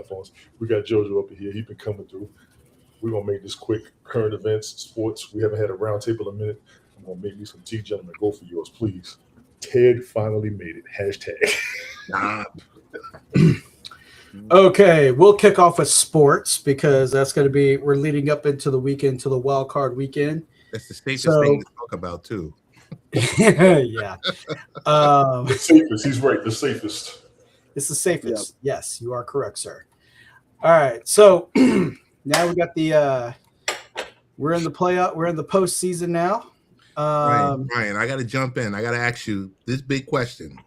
platforms. We got JoJo up here. He's been coming through. We're going to make this quick. Current events, sports. We haven't had a roundtable in a minute. I'm going to make me some tea, gentlemen. Go for yours, please. Ted finally made it. Hashtag. Stop. Okay, we'll kick off with sports because that's going to be, we're leading up into the weekend, to the wild card weekend. That's the safest thing to talk about, too. Yeah. The safest. He's right. The safest. It's the safest. Yep. Yes, you are correct, sir. All right. So now we got the we're in the playoff. We're in the postseason now. Ryan, I got to jump in. I got to ask you this big question.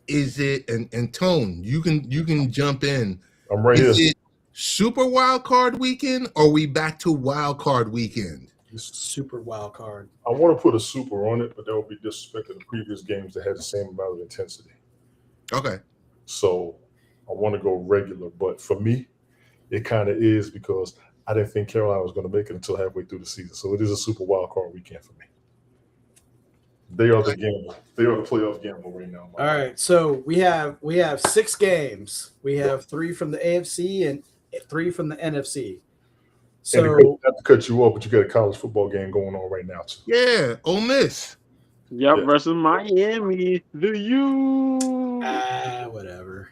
Is it and Tone? You can jump in. I'm right here. Is it super wild card weekend, or are we back to wild card weekend? Super wild card. I want to put a super on it, but that would be disrespect to the previous games that had the same amount of intensity. Okay. So I want to go regular, but for me, it kind of is because I didn't think Carolina was going to make it until halfway through the season. So it is a super wild card weekend for me. They are the gamble. They are the playoff gamble right now. All right. So we have 6 games. We have 3 from the AFC and 3 from the NFC. So not to cut you off, but you got a college football game going on right now too. Yeah, Ole Miss. Yep, yeah. Versus Miami. The U. Whatever.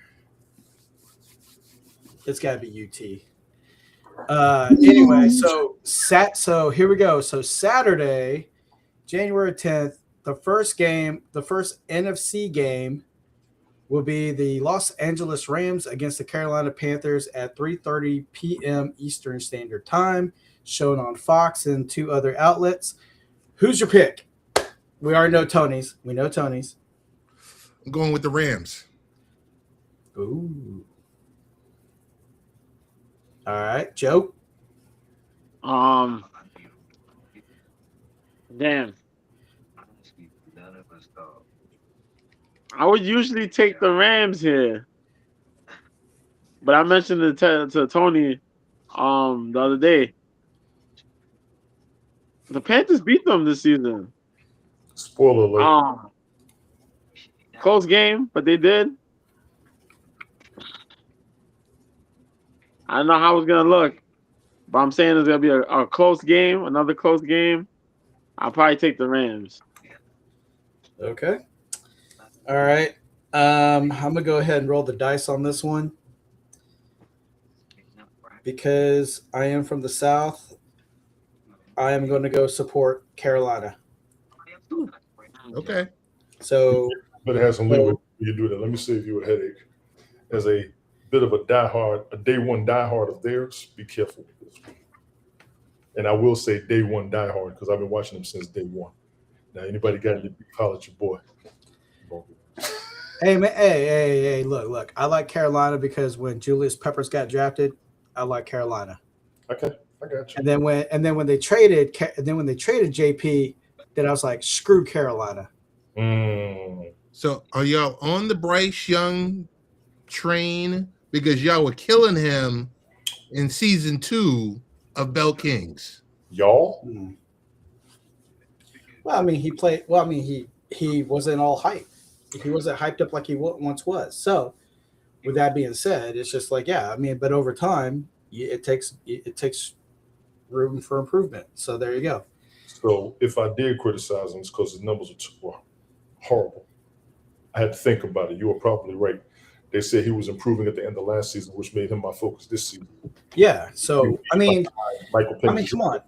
It's got to be UT. Anyway, so here we go. So Saturday, January 10th, the first NFC game will be the Los Angeles Rams against the Carolina Panthers at 3:30 p.m. Eastern Standard Time, shown on Fox and 2 other outlets. Who's your pick? We already know Tony's. We know Tony's. I'm going with the Rams. Ooh. All right, Joe. Damn. I would usually take the Rams here, but I mentioned it to Tony the other day. The Panthers beat them this season. Spoiler alert. Close game, but they did. I don't know how it's going to look, but I'm saying it's going to be a close game, another close game. I'll probably take the Rams. Okay. All right. I'm going to go ahead and roll the dice on this one. Because I am from the South, I am going to go support Carolina. Okay. So, but it has some leeway. You do that. Let me save you a headache. As a bit of a day one diehard of theirs, be careful with this one. And I will say day one diehard because I've been watching them since day one. Now, anybody got any big college your boy? Hey, man, hey, look. I like Carolina because when Julius Peppers got drafted, I like Carolina. Okay, I got you. And then when they traded JP, then I was like, screw Carolina. So are y'all on the Bryce Young train because y'all were killing him in season 2 of Bell Kings? Y'all? Well, I mean, he played. Well, I mean, he wasn't all hype. He wasn't hyped up like he once was. So, with that being said, it's just like, yeah, I mean, but over time, it takes room for improvement. So there you go. So if I did criticize him, it's because his numbers were horrible. I had to think about it. You were probably right. They said he was improving at the end of last season, which made him my focus this season. Yeah. So I mean, come on.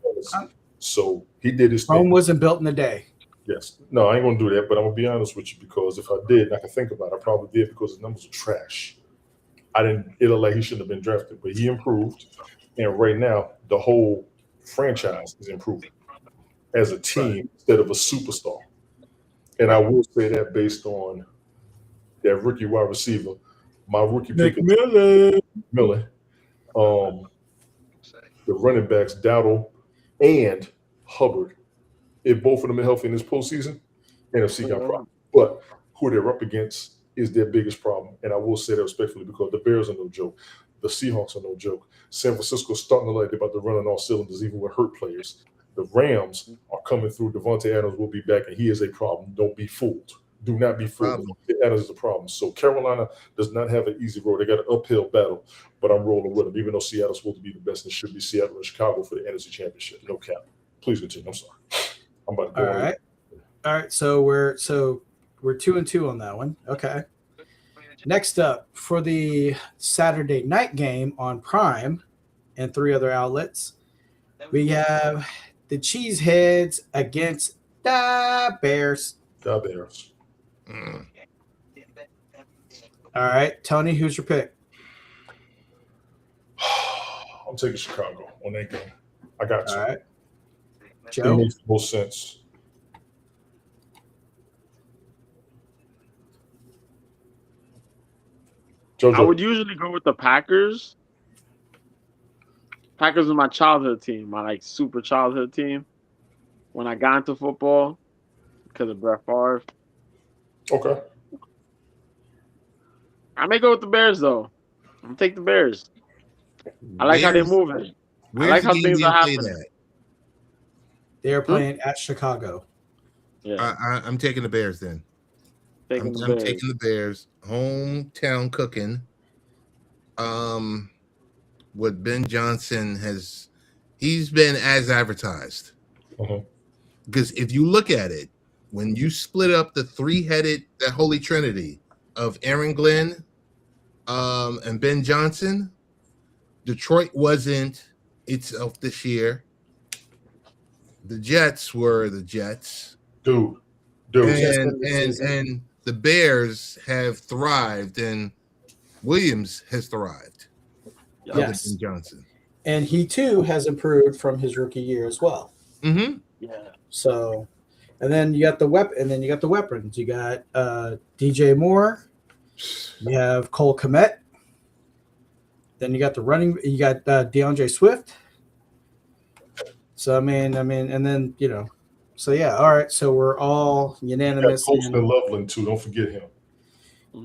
So he did his thing. Rome wasn't built in a day. Yes. No, I ain't gonna do that. But I'm gonna be honest with you because if I did, I can think about it. I probably did because his numbers are trash. It looked like he shouldn't have been drafted, but he improved. And right now, the whole franchise is improving as a team instead of a superstar. And I will say that based on that rookie wide receiver, my rookie pick McMillan. The running backs, Dowdle and Hubbard. If both of them are healthy in this postseason, NFC got problems. But who they're up against is their biggest problem. And I will say that respectfully because the Bears are no joke. The Seahawks are no joke. San Francisco's starting to like they're about to run on all cylinders, even with hurt players. The Rams are coming through. Devontae Adams will be back, and he is a problem. Don't be fooled. Do not be fooled. That is the problem. So Carolina does not have an easy road. They got an uphill battle, but I'm rolling with them. Even though Seattle's supposed to be the best, and it should be Seattle and Chicago for the NFC Championship. No cap. Please continue. I'm sorry. I'm about to go. All right. So we're 2-2 on that one. Okay. Next up for the Saturday night game on Prime and 3 other outlets, we have the Cheeseheads against the Bears. The Bears. All right, Tony, who's your pick? I'm taking Chicago on that game. I got you. All right, It Joe. makes the most sense. I would usually go with the Packers. Packers are my childhood team, my like super childhood team. When I got into football, because of Brett Favre. Okay. I may go with the Bears though. I'm gonna take the Bears. I like how they're moving. I like how things are happening. They're playing at Chicago. Yeah, I'm taking the Bears then. I'm taking the Bears. Hometown cooking. What Ben Johnson he's been as advertised. Because if you look at it, when you split up the that holy trinity of Aaron Glenn and Ben Johnson, Detroit wasn't itself this year. The Jets were the Jets. Dude. And the Bears have thrived, and Williams has thrived. Yes. Ben Johnson. And he too has improved from his rookie year as well. Mm-hmm. Yeah. So, and then you got the weapons. You got DJ Moore. You have Cole Kmet. Then you got You got DeAndre Swift. So I mean, and then So yeah, all right. So we're all unanimous. Colston Loveland too. Don't forget him.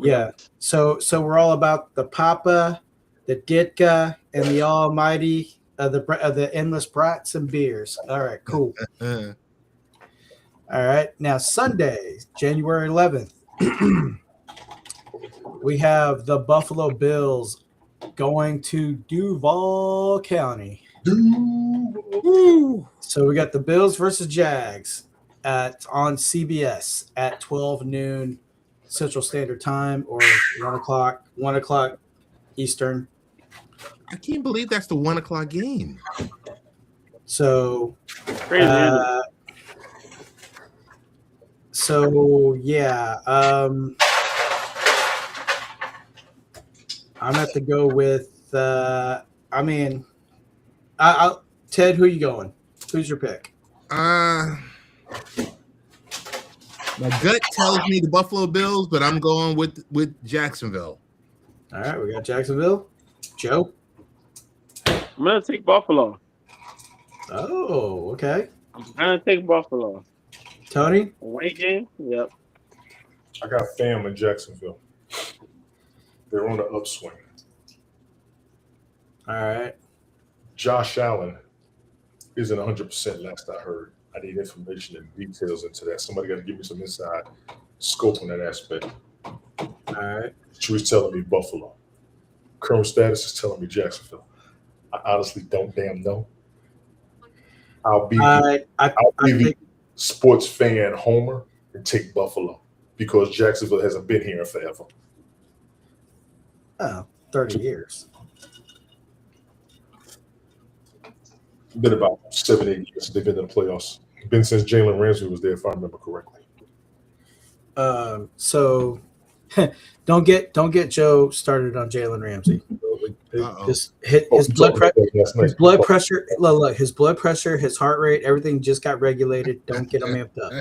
Yeah. So we're all about the Papa, the Ditka, and the Almighty, the endless brats and beers. All right, cool. All right. Now Sunday, January 11th, we have the Buffalo Bills going to Duval County. So we got the Bills versus Jags on CBS at 12 noon Central Standard Time, or 1 o'clock Eastern. I can't believe that's the 1 o'clock game. So, yeah, I'm gonna have to go with. I'll Ted, who you going? Who's your pick? My gut tells me the Buffalo Bills, but I'm going with Jacksonville. All right, we got Jacksonville. Joe? I'm going to take Buffalo. Oh, okay. I'm going to take Buffalo. Tony? Away game? Yep. I got fam in Jacksonville. They're on the upswing. All right. Josh Allen isn't 100% last I heard. I need information and details into that. Somebody got to give me some inside scope on that aspect. All right. She was telling me Buffalo. Current status is telling me Jacksonville. I honestly don't damn know. I'll be the sports fan homer and take Buffalo because Jacksonville hasn't been here forever. 30 years. Been about 7-8 years since they've been in the playoffs. Been since Jalen Ramsey was there, if I remember correctly. So don't get Joe started on Jalen Ramsey. Just his blood pressure. Look, his blood pressure, his heart rate, everything just got regulated. Don't get him amped up.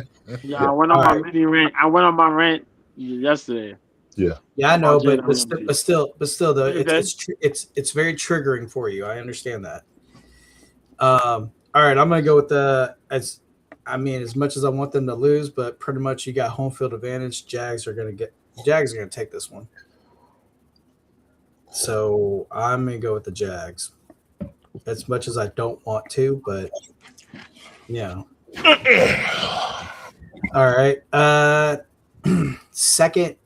Yeah, I went on my mini rant. I went on my rant yesterday. Yeah, I know, but still, though, it's very triggering for you. I understand that. All right, I'm gonna go with as much as I want them to lose, but pretty much you got home field advantage. Jags are gonna take this one. So I'm gonna go with the Jags. As much as I don't want to, but yeah. All right. second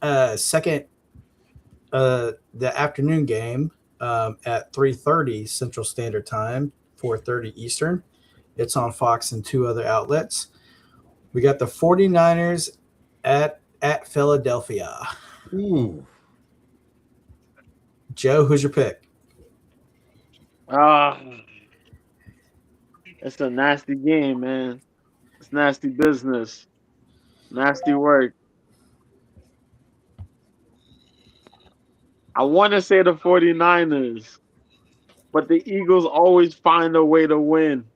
the afternoon game at 3:30 Central Standard Time, 4:30 Eastern. It's on Fox and 2 other outlets. We got the 49ers at Philadelphia. Ooh. Joe, who's your pick? It's a nasty game, man. It's nasty business. Nasty work. I want to say the 49ers, but the Eagles always find a way to win.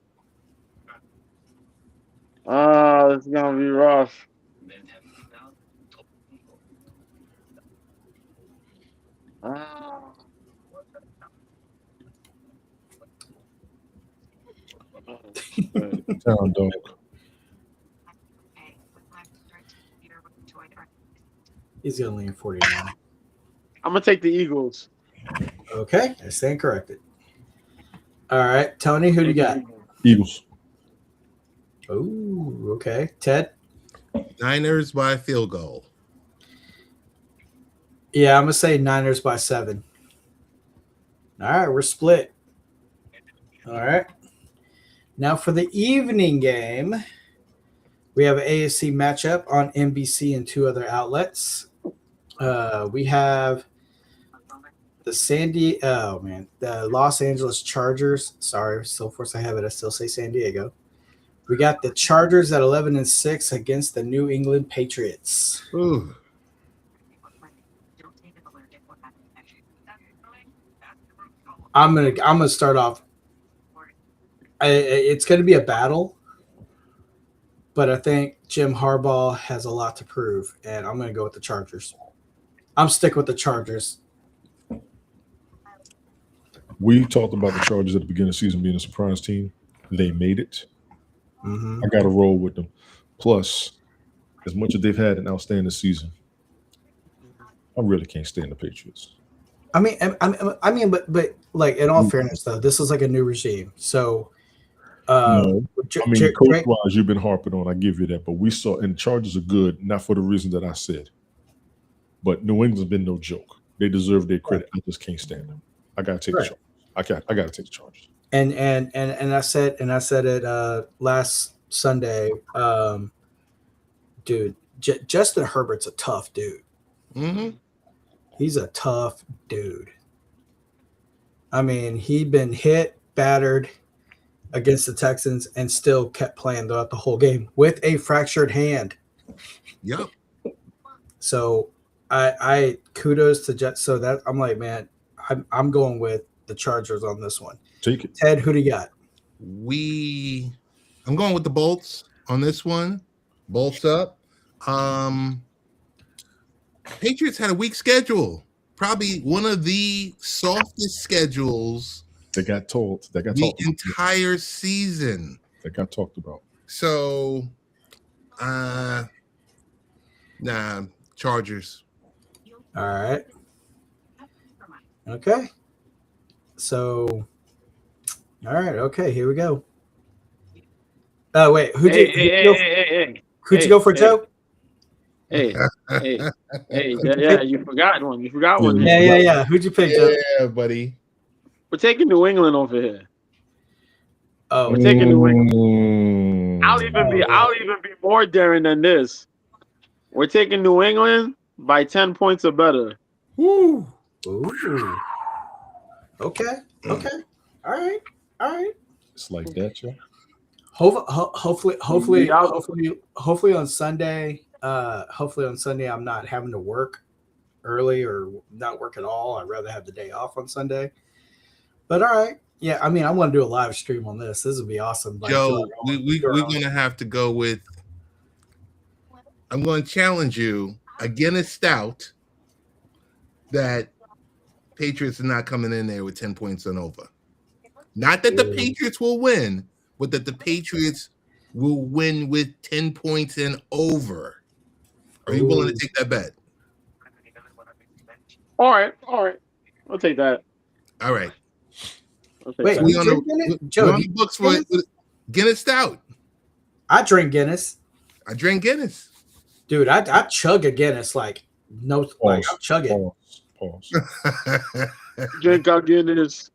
It's going to be rough. Town dog. He's going to lean 49. I'm going to take the Eagles. Okay, I stand corrected. All right, Tony, who do you got? Eagles. Oh, okay. Ted? Niners by field goal. Yeah, I'm going to say Niners by 7. All right, we're split. All right. Now for the evening game, we have an AFC matchup on NBC and 2 other outlets. We have the Los Angeles Chargers. Sorry, so force I have it. I still say San Diego. We got the Chargers at 11-6 against the New England Patriots. Ooh. I'm gonna start off. It's going to be a battle, but I think Jim Harbaugh has a lot to prove, and I'm going to go with the Chargers. I'm sticking with the Chargers. We talked about the Chargers at the beginning of the season being a surprise team. They made it. Mm-hmm. I got to roll with them. Plus, as much as they've had an outstanding season, I really can't stand the Patriots. I mean, but like in all fairness, though, this is like a new regime. So, coach-wise, you've been harping on. I give you that, but we saw, and the Chargers are good, not for the reason that I said. But New England's been no joke. They deserve their credit. I just can't stand them. I gotta take the Chargers. I gotta take the Chargers. And I said it last Sunday, dude. Justin Herbert's a tough dude. Mm-hmm. He's a tough dude. I mean, he'd been hit, battered against the Texans, and still kept playing throughout the whole game with a fractured hand. Yep. So I kudos to Jet. So that I'm like, man, I'm going with the Chargers on this one. Take it. Ted, who do you got? I'm going with the Bolts on this one. Bolts up. Patriots had a weak schedule. Probably one of the softest schedules They got talked. the entire season. That got talked about. So, Chargers. All right. Okay. So, all right. Okay, here we go. Oh wait, who'd you go for, Joe? Hey, yeah, you forgot one. You forgot one. Yeah. Who'd you pick, Joe? Yeah, buddy. We're taking New England over here. Oh, we're taking New England. I'll even be more daring than this. We're taking New England by 10 points or better. Woo. Ooh. Okay. All right. It's like that, Joe. Hopefully on Sunday. Hopefully on Sunday I'm not having to work early or not work at all. I'd rather have the day off on Sunday. But all right. Yeah, I mean, I want to do a live stream on this. This would be awesome. Joe, we're going to have to go with – I'm going to challenge you again a stout that Patriots are not coming in there with 10 points and over. Not that the Patriots will win, but that the Patriots will win with 10 points and over. Are you willing to take that bet? All right. I'll take that. All right. Wait, Joe, books for Guinness Stout. I drink Guinness. I drink Guinness. Dude, I chug a Guinness like no, like I'm chugging. Pause. Drink our Guinness,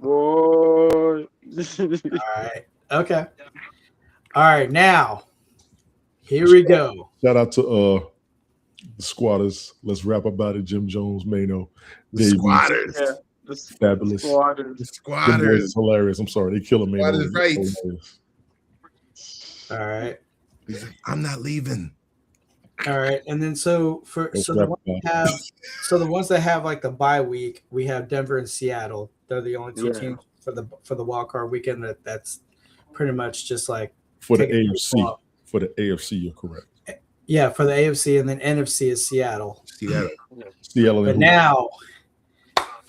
boy. All right. Okay. All right. Now, here we go. Shout out to the squatters. Let's rap about it. Jim Jones, Mano, The squatters. Yeah, the fabulous. squatters. The Them boys squatters. is hilarious. I'm sorry, they killing me. Squatters' rights. All right. He's like, I'm not leaving. All right. And then so Let's the wrap ones it that have the ones that have like the bye week, we have Denver and Seattle. They're the only two Yeah. teams for the wild card weekend that's pretty much just like For the taking AFC. off. For the AFC, you're correct. Yeah, for the AFC, and then NFC is Seattle. Seattle. Seattle But and who?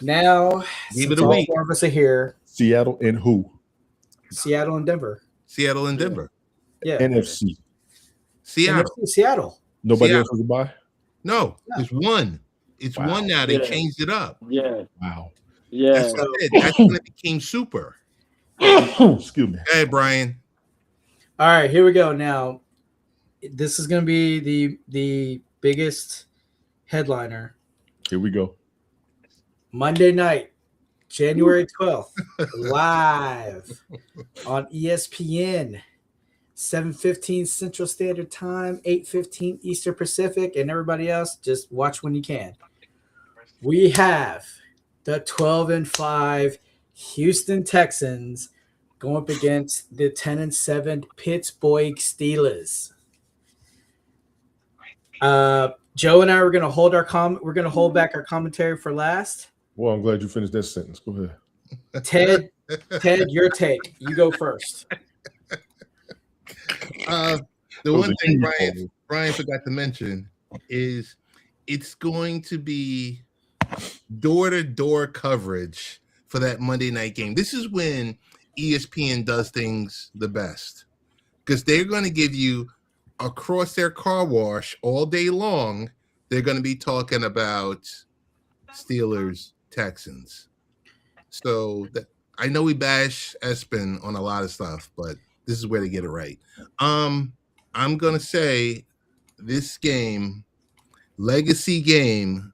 now, Give it since a all week. four of us are here. Seattle and who? Seattle and Denver. Seattle and Denver. Yeah, NFC. Seattle. NFC, Seattle. Nobody Seattle. else has a bye? No, No. it's one. It's Wow. one now. They Yeah. changed it up. Yeah, Wow. yeah. That's what I said. That's when it became super. Excuse me. Hey, Brian. All right, here we go. Now, this is going to be the biggest headliner. Here we go. Monday night, January 12th, live on ESPN, 7:15 Central Standard Time, 8:15 Eastern Pacific, and everybody else, just watch when you can. We have the 12-5 Houston Texans going up against the 10-7 Pittsburgh Steelers. Joe and I were going to hold back our commentary for last. Well, I'm glad you finished that sentence. Go ahead. Ted, your take. You go first. The was one a thing huge Brian forgot to mention is it's going to be door-to-door coverage for that Monday night game. This is when ESPN does things the best because they're going to give you across their car wash all day long. They're going to be talking about Steelers, Texans. So I know we bash Espen on a lot of stuff, but this is where they get it right. I'm going to say this game, legacy game,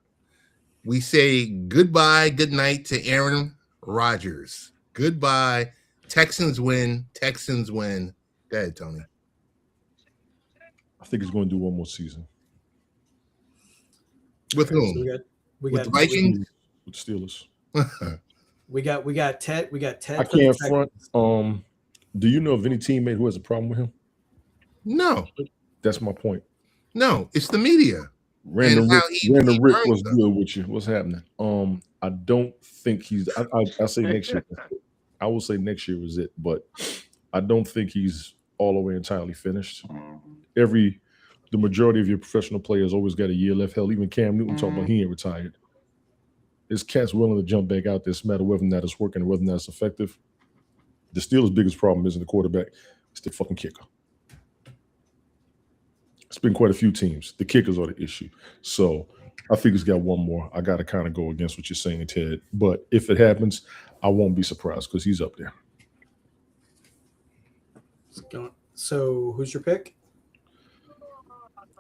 we say goodbye, good night to Aaron Rodgers. Goodbye. Texans win. Texans win. Go ahead, Tony. I think he's going to do one more season. With So whom? we With got the Vikings? With Steelers. we got Ted. We got Ted. I for the can't Texans. front. Do you know of any teammate who has a problem with him? No. That's my point. No. It's the media. Random And how Rick, he Random Rick runs was them. good with you. What's happening? I don't think he's. I say next year. I will say next year is it, but I don't think he's all the way entirely finished. The majority of your professional players always got a year left. Hell, even Cam Newton talking about he ain't retired. This cat's willing to jump back out there, no matter whether or not it's working or whether or not it's effective. The Steelers' biggest problem isn't the quarterback; it's the fucking kicker. It's been quite a few teams. The kickers are the issue. So I think he's got one more. I got to kind of go against what you're saying, Ted. But if it happens, I won't be surprised because he's up there. So who's your pick?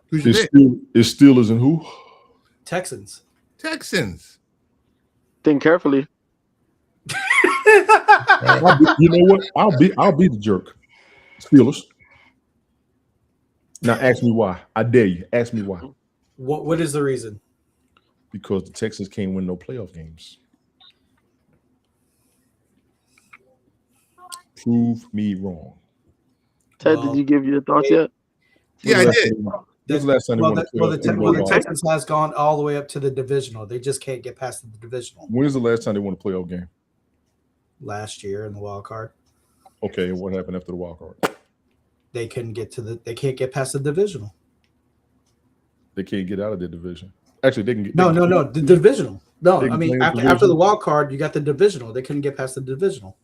Who's your pick? It's Steelers and who? Texans. Texans. Think carefully. You know what? I'll be the jerk. Steelers. Now ask me why. I dare you. Ask me why. What is the reason? Because the Texans can't win no playoff games. Prove me wrong. Ted, Well, did you give your thoughts yet? Yeah, I did. This is the last time they won a the playoff game. Texans has gone all the way up to the divisional. They just can't get past the divisional. When's the last time they won a playoff game? Last year in the wild card, Okay, and what happened after the wild card? they couldn't get to they can't get past the divisional. They can't get out of their division. Actually, they can get No, the divisional. No, They I can mean play in the after the divisional? wild card, you got the divisional. They couldn't get past the divisional.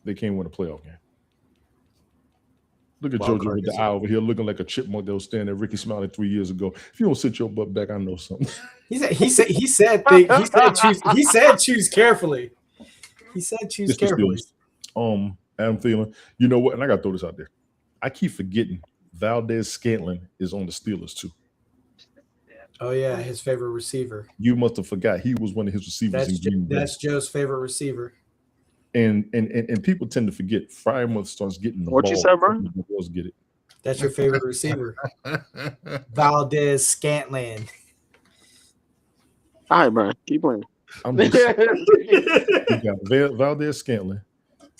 They can't win a playoff game. Look at Wild JoJo card with the is- eye over here looking like a chipmunk that was standing at Ricky Smiley 3 years ago. If you don't sit your butt back, I know something. He said choose carefully. He said choose It's the carefully. Steelers. Adam Thielen. You know what? And I got to throw this out there. I keep forgetting Valdez Scantling is on the Steelers too. Oh yeah, his favorite receiver. You must have forgot he was one of his receivers in Green Bay. That's Joe's favorite receiver. And people tend to forget. Frymouth starts getting the What ball. you said, bro? Get it. That's your favorite receiver. Valdez Scantling. All right, bro. Keep playing. I'm just, you got Valdez Scantling.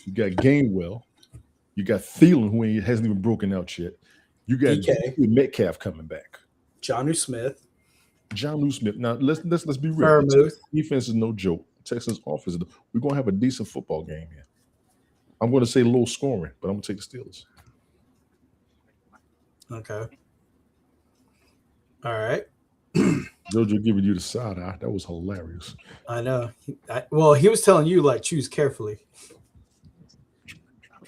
You got Gainwell. You got Thielen, who hasn't even broken out yet. You got DK. Metcalf coming back. Jonnu Smith. Now let's be real. Vermouth. Defense is no joke. Texans offense. We're gonna have a decent football game here. I'm gonna say low scoring, but I'm gonna take the Steelers. Okay. All right. Jojo giving you the side eye. That was hilarious. I know. He was telling you like choose carefully.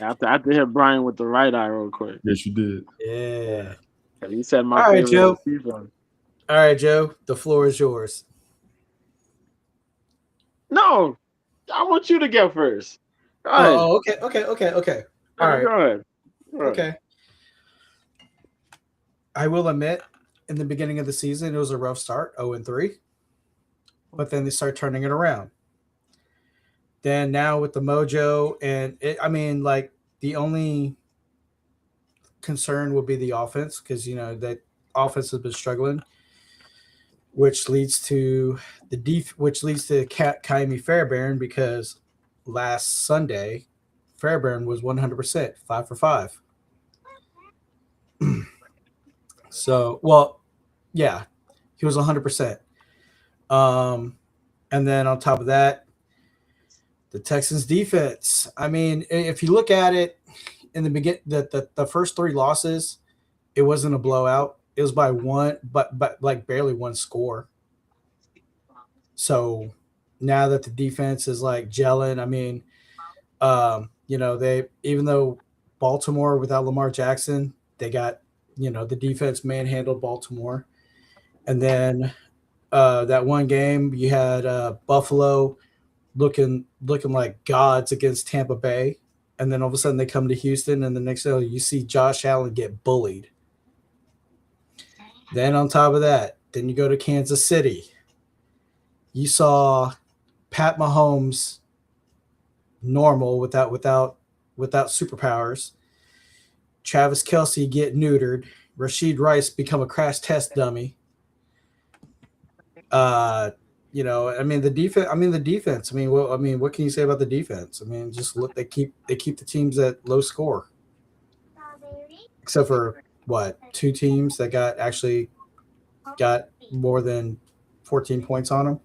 I have to hit Brian with the right eye real quick. Yes, you did. Yeah. He said my All right, favorite Joe. receiver. All right, Joe. The floor is yours. No, I want you to get first. Go ahead. Oh, okay. All right. Go ahead. Okay. I will admit, in the beginning of the season, it was a rough start, 0-3. But then they start turning it around. Then now with the mojo, and the only concern will be the offense because that offense has been struggling, which leads to Kaimi Fairbairn because last Sunday, Fairbairn was 100%, 5 for 5. So, yeah, he was 100%. And then on top of that, the Texans defense. I mean, if you look at it in the beginning, the first 3 losses, it wasn't a blowout. It was by one, but like barely one score. So now that the defense is like gelling, I mean, they even though Baltimore without Lamar Jackson, they got the defense manhandled Baltimore, and then that one game you had Buffalo looking like gods against Tampa Bay, and then all of a sudden they come to Houston, and the next day you see Josh Allen get bullied. Then on top of that, then you go to Kansas City. You saw Pat Mahomes normal without superpowers. Travis Kelce get neutered. Rashid Rice become a crash test dummy. The defense. What can you say about the defense? I mean, just look. They keep the teams at low score, except for 2 teams that got more than 14 points on them.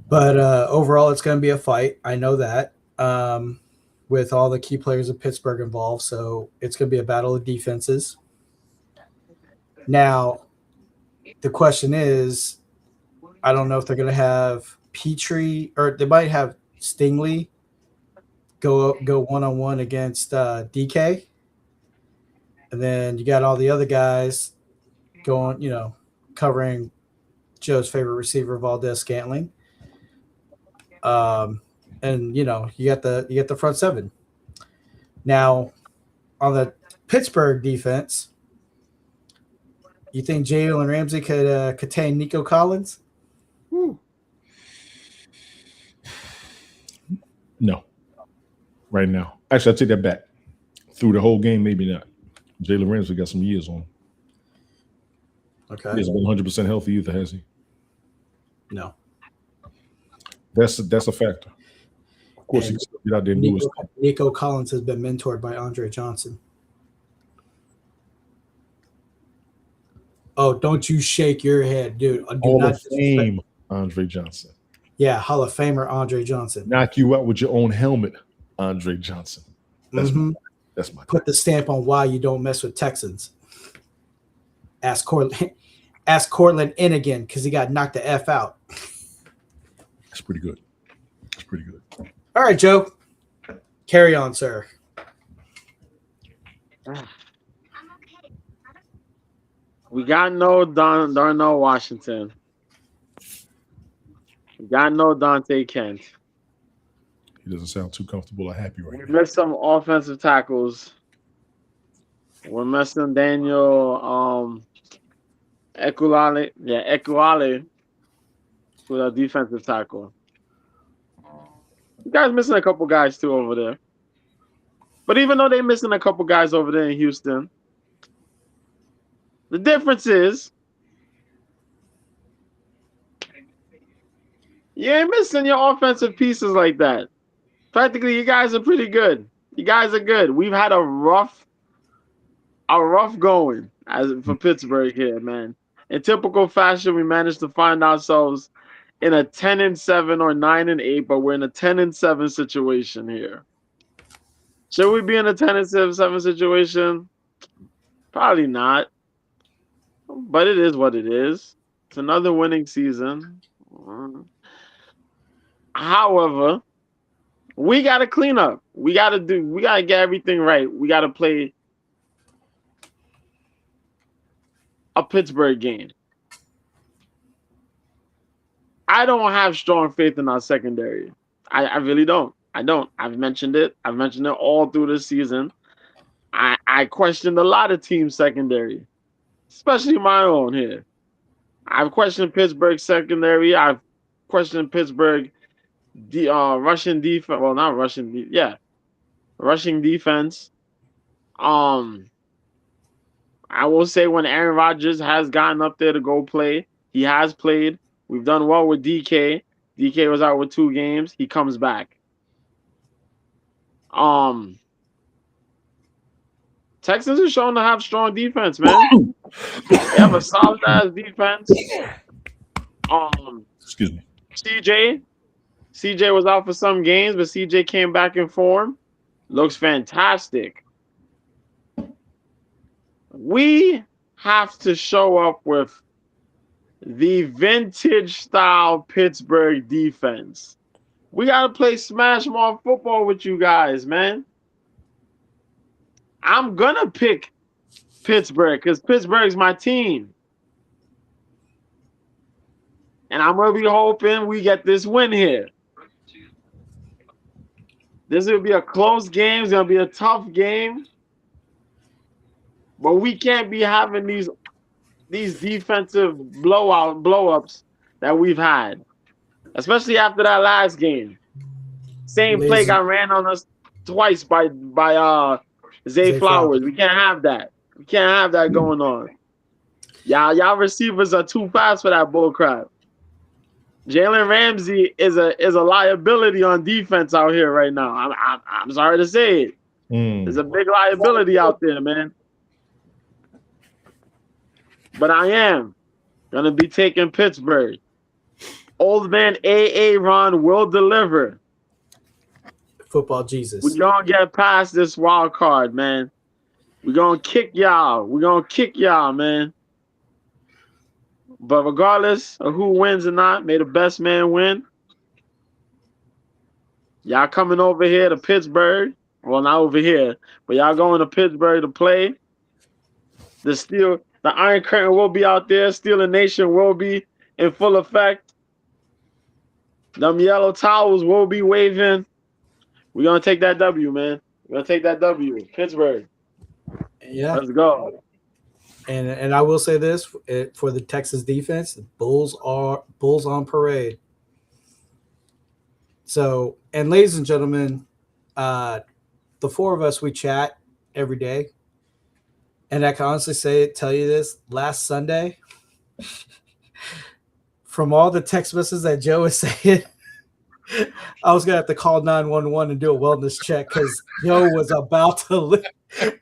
But overall, it's going to be a fight. I know that with all the key players of Pittsburgh involved, so it's going to be a battle of defenses. Now, the question is, I don't know if they're going to have Petrie, or they might have Stingley go one-on-one against DK. And then you got all the other guys going, covering Joe's favorite receiver, Valdez Scantling. And you got the front 7. Now, on the Pittsburgh defense, you think Jalen Ramsey could contain Nico Collins? No. Right now. Actually, I take that back. Through the whole game, maybe not. Jalen Ramsey got some years on him. Okay. He hasn't been 100% healthy either, has he? No. That's a factor. Of course, he can still get out there and do his thing. Nico Collins has been mentored by Andre Johnson. Oh, don't you shake your head, dude. Hall of Fame, Andre Johnson. Yeah, Hall of Famer Andre Johnson. Knock you out with your own helmet, Andre Johnson. That's my Put the stamp on why you don't mess with Texans. Ask Cortland Innigan because he got knocked the F out. That's pretty good. All right, Joe. Carry on, sir. We got no Darnell Washington. We got no Dante Kent. He doesn't sound too comfortable or happy right We now. missed some offensive tackles. We're missing Daniel Ekulale. Yeah, Ekulale with a defensive tackle. You guys missing a couple guys too over there. But even though they're missing a couple guys over there in Houston, the difference is you ain't missing your offensive pieces like that. Practically, you guys are pretty good. You guys are good. We've had a rough going for Pittsburgh here, man. In typical fashion, we managed to find ourselves in a 10-7 or 9-8, but we're in a 10-7 situation here. Should we be in a 10-7 situation? Probably not. But it is what it is. It's another winning season. However, we got to clean up. We got to get everything right. We got to play a Pittsburgh game. I don't have strong faith in our secondary. I really don't. I don't. I've mentioned it. I've mentioned it all through this season. I questioned a lot of teams' secondary, especially my own here. I've questioned Pittsburgh's secondary. I've questioned Pittsburgh rushing defense. Well, not rushing. Rushing defense. I will say when Aaron Rodgers has gotten up there to go play, he has played. We've done well with DK. DK was out with 2 games. He comes back. Texans are shown to have strong defense, man. They have a solid ass defense. Excuse me. CJ was out for some games, but CJ came back in form. Looks fantastic. We have to show up with the vintage style Pittsburgh defense. We got to play smash mouth football with you guys, man. I'm going to pick Pittsburgh because Pittsburgh's my team. And I'm going to be hoping we get this win here. This will be a close game. It's going to be a tough game. But we can't be having these defensive blow-ups that we've had. Especially after that last game. Same play got ran on us twice by Zay Flowers. We can't have that. We can't have that going on. Y'all receivers are too fast for that bull crap. Jalen Ramsey is a liability on defense out here right now. I'm sorry to say it. There's a big liability out there, man. But I am gonna be taking Pittsburgh. Old man Ron will deliver. Football Jesus. We're gonna get past this wild card, man. We're gonna kick y'all. Man. But regardless of who wins or not, may the best man win. Y'all coming over here to Pittsburgh. Well, not over here, but y'all going to Pittsburgh to play. The Iron Curtain will be out there. Steeler Nation will be in full effect. Them yellow towels will be waving. We're going to take that W, man. We're going to take that W. Pittsburgh. Yeah. Let's go. And I will say this for the Texas defense, the Bulls on parade. So, and ladies and gentlemen, the 4 of us, we chat every day. And I can honestly tell you this, last Sunday, from all the text messages that Joe was saying, I was going to have to call 911 and do a wellness check because Joe was about to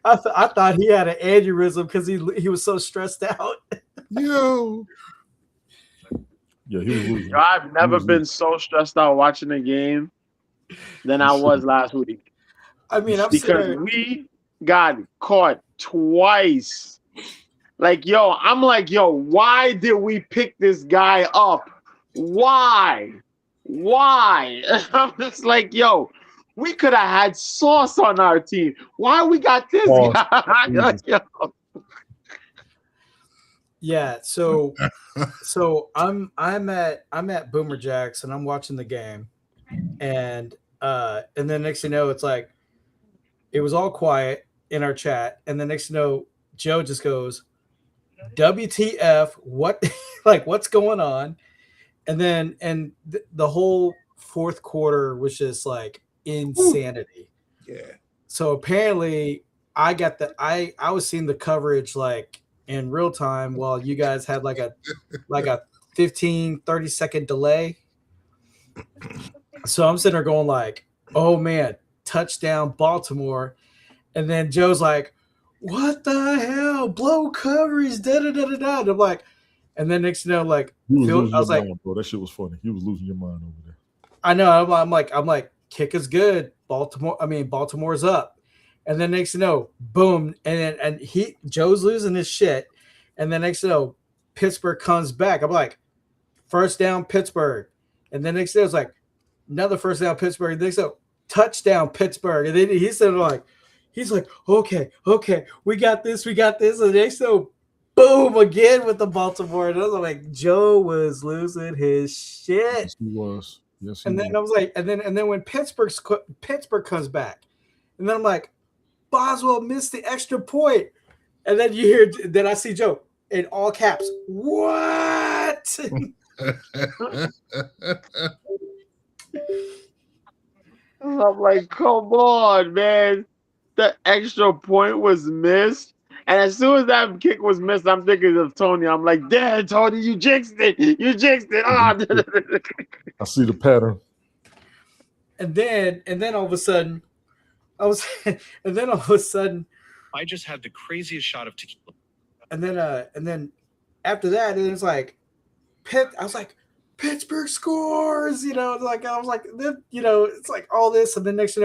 I thought he had an aneurysm because he was so stressed out. Yo. Yeah, he was losing. I've never been so stressed out watching a game than I was last week. I mean, we got caught twice. I'm like, why did we pick this guy up? Why? I'm just like, we could have had Sauce on our team. Why we got this guy? Yeah, so I'm at Boomer Jacks and I'm watching the game, and then next thing you know, it's like it was all quiet, in our chat, and the next Joe just goes, WTF, what like what's going on? And then the whole fourth quarter was just like insanity. Yeah. So apparently I was seeing the coverage like in real time while you guys had like a 15-30 second delay. So I'm sitting there going like, oh man, touchdown Baltimore. And then Joe's like, what the hell? Blow coverage, da da da da da. And I'm like, and then next like You was Phil, losing I was your like, mind, bro. That shit was funny. You was losing your mind over there. I know. I'm like, kick is good. Baltimore's up. And then next boom. And Joe's losing his shit. And then next Pittsburgh comes back. I'm like, first down Pittsburgh. And then next it's like another first down Pittsburgh. Next touchdown Pittsburgh. And then he's like, okay, we got this. And next boom again with the Baltimore. And I was like, Joe was losing his shit. Yes, he was. Yes, he and then was. I was like, and then when Pittsburgh comes back, and then I'm like, Boswell missed the extra point. And then I see Joe in all caps. What? I'm like, come on, man. The extra point was missed. And as soon as that kick was missed, I'm thinking of Tony. I'm like, damn, Tony, you jinxed it. You jinxed it. I see the pattern. And then all of a sudden, I just had the craziest shot of tequila. And then after that, it was like, I was like, Pittsburgh scores, I was like, it's like all this, and then next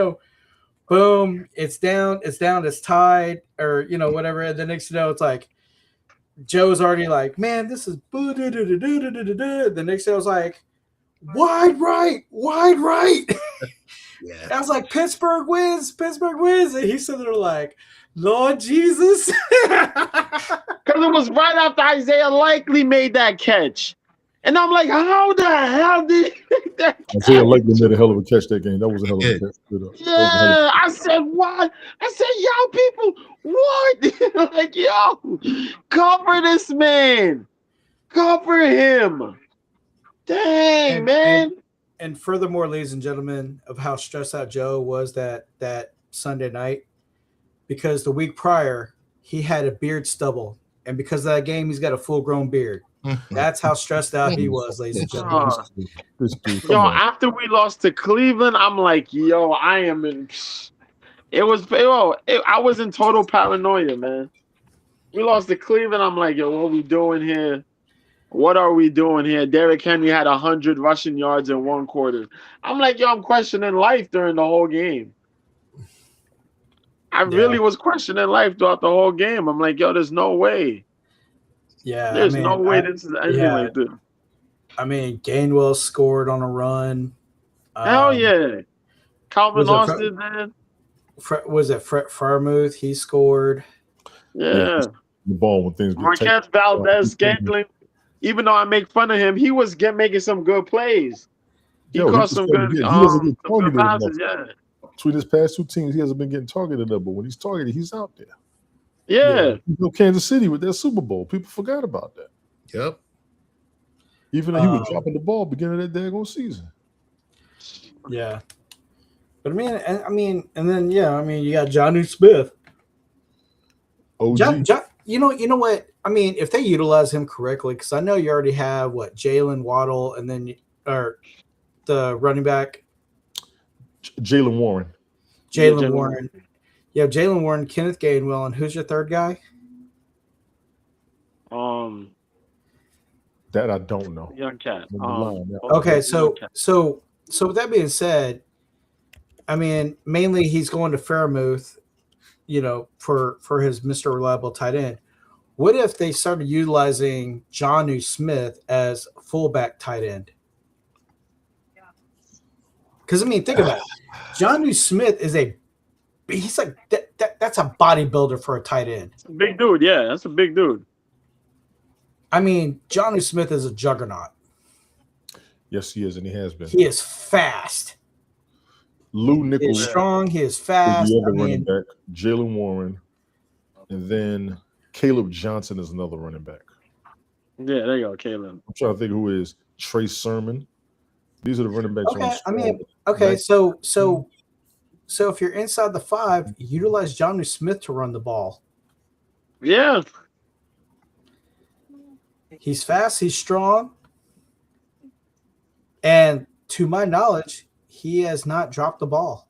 boom, it's down, it's tied, or whatever. And the next it's like Joe's already like, man, this is the next I was like, wide right. Yeah. I was like, Pittsburgh wins, and he said they're like, Lord Jesus. Because it was right after Isaiah Likely made that catch. And I'm like, how the hell did he make that catch? Isaiah Likely made a hell of a catch that game. That was a hell of a catch. Yeah, I said, what? I said, yo, people, what? Like, yo, cover this man. Cover him. Dang, man. And furthermore, ladies and gentlemen, of how stressed out Joe was that Sunday night, because the week prior, he had a beard stubble. And because of that game, he's got a full-grown beard. That's how stressed out he was, ladies and gentlemen. Yo, after we lost to Cleveland, I'm like, yo, I am in. I was in total paranoia, man. We lost to Cleveland. I'm like, yo, what are we doing here? What are we doing here? Derrick Henry had 100 rushing yards in one quarter. I'm like, yo, I'm questioning life during the whole game. I really was questioning life throughout the whole game. I'm like, yo, there's no way. Yeah, there's no way this is anything like this. I mean, Gainwell scored on a run. Hell yeah. Calvin Austin, man. Was it Farmouth? He scored. Yeah. The ball when things Marquez Valdez-Scantling. Even though I make fun of him, he was making some good plays. He caught some good passes, yeah. Between his past two teams, he hasn't been getting targeted enough, but when he's targeted, he's out there. Yeah. Kansas City with their Super Bowl. People forgot about that. Yep. Even though he was dropping the ball beginning of that daggone season. Yeah. But I mean, you got Jonnu Smith. OG. You know what? I mean, if they utilize him correctly, because I know you already have Jalen Waddle, and then the running back Jalen Warren. Jalen Warren. You have Jalen Warren, Kenneth Gainwell, and who's your third guy? That I don't know. Young cat. Okay, so with that being said, I mean, mainly he's going to Fairmouth, for his Mr. Reliable tight end. What if they started utilizing Jonnu Smith as fullback tight end? Because I mean, think about it. Jonnu Smith he's like that's a bodybuilder for a tight end. It's a big dude, yeah. That's a big dude. I mean, Jonnu Smith is a juggernaut. Yes, he is, and he has been. He is fast. Lou He Nichols is is strong. He is fast. the other I running mean, back. Jalen Warren, and then Caleb Johnson is another running back. Yeah, there you go, Caleb. I'm trying to think who is Trey Sermon. These are the running backs on the okay. I squad. mean, okay. So if you're inside the 5, utilize Jonnu Smith to run the ball. Yeah. He's fast. He's strong. And to my knowledge, he has not dropped the ball.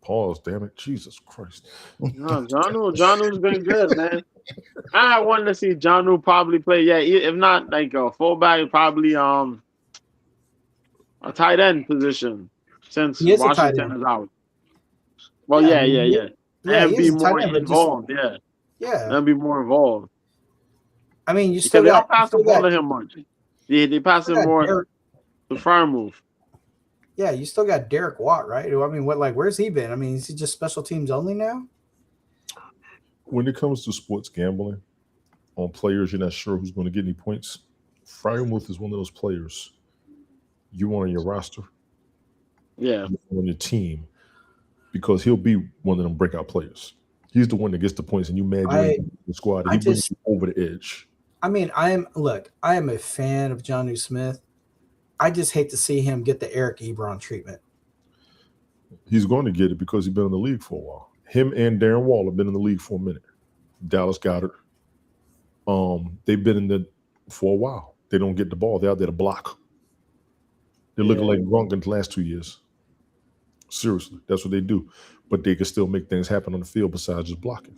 Pause, damn it. Jesus Christ. No, Jonu's been good, man. I wanted to see Jonu probably play. Yeah, if not like a fullback, probably a tight end position since He is a tight Washington end. is out. Well, Yeah, yeah, I mean, yeah. Yeah, And he be is a tight more end, but just involved. yeah. And be more involved. I mean, you Because still they don't got pass the ball to him much. Yeah, they pass him more Derek, the fire move. yeah, you still got Derek Watt, right? I mean, where's he been? I mean, is he just special teams only now? When it comes to sports gambling on players, you're not sure who's going to get any points. Fryermuth is one of those players you want on your roster, Yeah. on your team, because he'll be one of them breakout players. He's the one that gets the points, and you mad you ain't in the squad. And he brings you over the edge. I mean, I am a fan of Jonnu Smith. I just hate to see him get the Eric Ebron treatment. He's going to get it because he's been in the league for a while. Him and Darren Wall have been in the league for a minute. Dallas Goedert. They've been in the for a while. They don't get the ball. They're out there to block. They're looking like Gronk in the last 2 years. Seriously, that's what they do. But they can still make things happen on the field besides just blocking.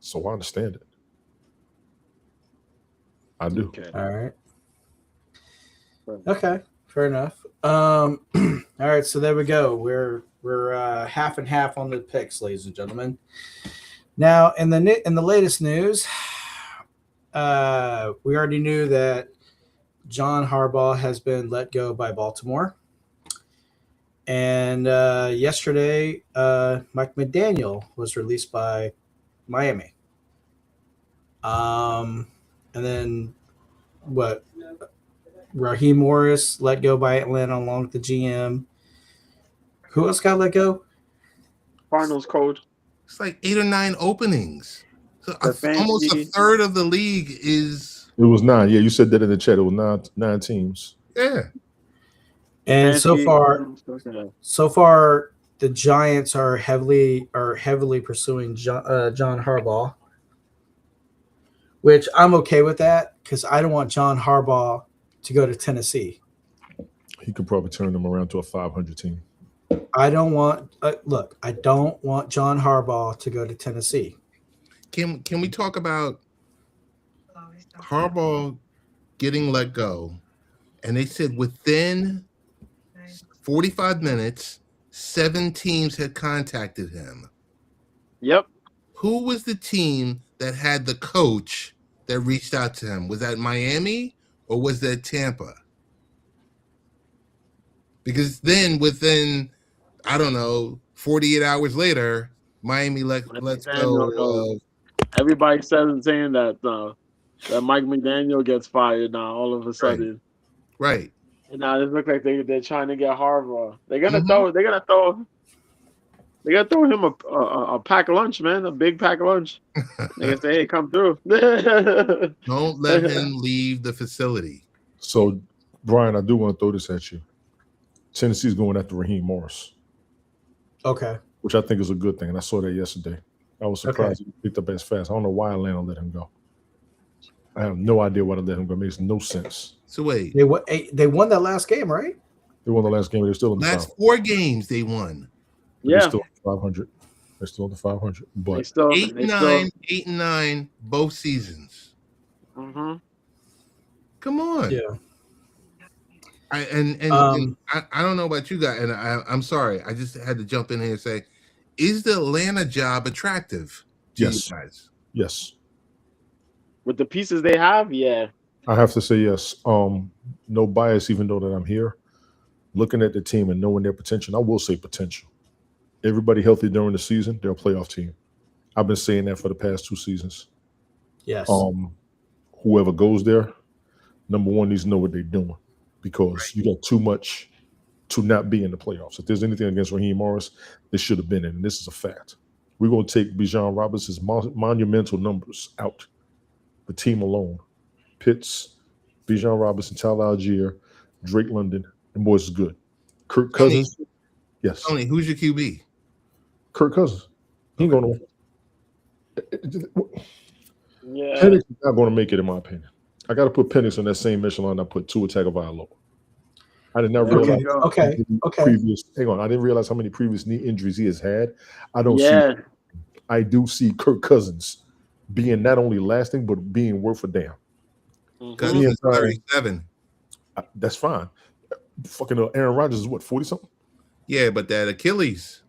So I understand it. I do. Okay. All right. Okay, fair enough. All right, so there we go. We're half and half on the picks, ladies and gentlemen. Now, in the latest news, we already knew that John Harbaugh has been let go by Baltimore, and yesterday, Mike McDaniel was released by Miami. And then what? Raheem Morris let go by Atlanta along with the GM. Who else got let go? Cardinals coach. It's like 8 or 9 openings. So The almost a fancy- third of the league is. It was 9. Yeah, you said that in the chat. It was nine teams. Yeah. And fancy- so far, the Giants are heavily pursuing John Harbaugh, which I'm okay with that because I don't want John Harbaugh to go to Tennessee. He could probably turn them around to a 500 team. I don't want I don't want John Harbaugh to go to Tennessee. Can we talk about Harbaugh getting let go? And they said within 45 minutes, 7 teams had contacted him. Yep. Who was the team that had the coach that reached out to him? Was that Miami or was that Tampa? Because then within, I don't know, 48 hours later, Miami let's go. Everybody saying that that Mike McDaniel gets fired now all of a sudden. Right. And now it looks like they're trying to get Harbaugh. They're gonna throw him a pack of lunch, man, a big pack of lunch. They say, hey, come through. Don't let him leave the facility. So, Brian, I do want to throw this at you. Tennessee's going after Raheem Morris. Okay. Which I think is a good thing. And I saw that yesterday. I was surprised he picked up as fast. I don't know why Atlanta let him go. I have no idea why they let him go. It makes no sense. So wait. They won that last game, right? They won the last game. They're still in the last 500. 4 games they won. They're still at 500. They're still at the 500. But 8 and 9, both seasons. Mm-hmm. Come on. Yeah. I don't know about you guys, and I'm sorry. I just had to jump in here and say, is the Atlanta job attractive to you guys? Yes. With the pieces they have, yeah. I have to say yes. No bias, even though that I'm here. Looking at the team and knowing their potential, I will say potential. Everybody healthy during the season, they're a playoff team. I've been saying that for the past 2 seasons. Yes. Whoever goes there, number one, needs to know what they're doing because you got too much to not be in the playoffs. If there's anything against Raheem Morris, they should have been in, and this is a fact. We're going to take Bijan Robinson's monumental numbers out. The team alone. Pitts, Bijan Robinson, Tyler Algier, Drake London, and boys is good. Kirk Cousins. Yes. Tony, who's your QB? Kirk Cousins. He ain't going to. Yeah. Penix is not going to make it, in my opinion. I got to put Penix on that same echelon I put Tua Tagovailoa. I did not realize. Okay. Hang on. I didn't realize how many previous knee injuries he has had. I do see Kirk Cousins being not only lasting but being worth a damn. Cousins is 37. That's fine. Fucking Aaron Rodgers is what, 40 something? Yeah, but that Achilles.